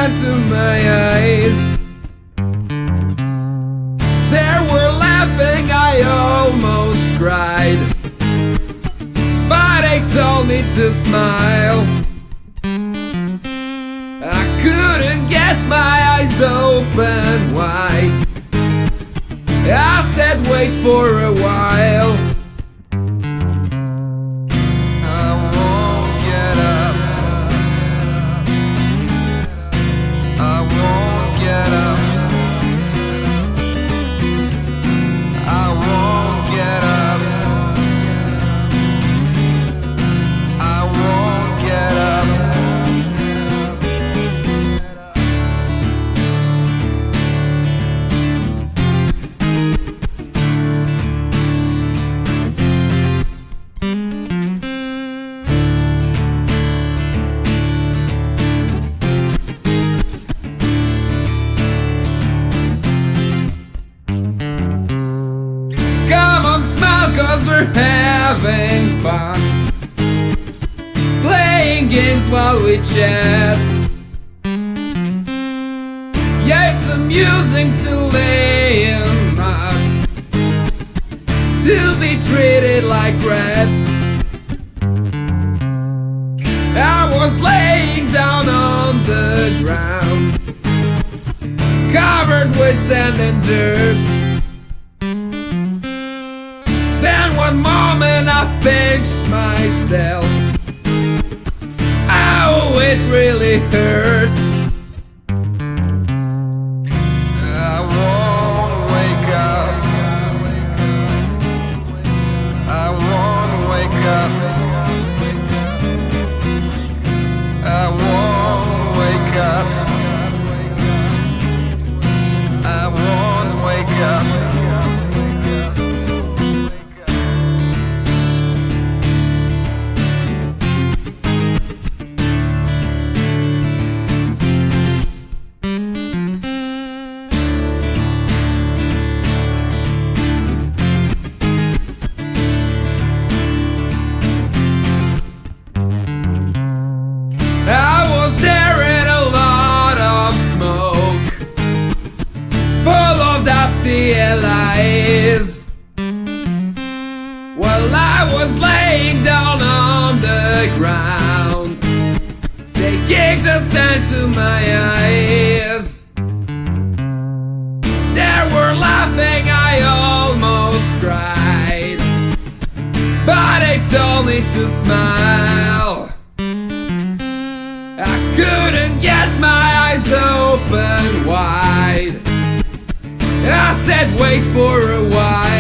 sun to my eyes. They were laughing, I almost cried, but they told me to smile. I couldn't get my eyes open wide. I said wait for a while. I won't get up. I won't get up. I won't get up. I won't get up. Come on, smile, 'cause we're having fun, playing games while we chat. Yeah, it's amusing to lay in mud, to be treated like rats. I was laying down on the ground, covered with sand and dirt. Then one moment I pinched myself. Oh, it really hurt. I won't wake up. I won't wake up. I won't wake up. I won't wake up. I was there in a lot of smoke, full of dusty lies. While I was laying down on the ground, they kicked the sand to my eyes. They were laughing, I almost cried, but they told me to smile. I couldn't get my eyes open wide. I said wait for a while.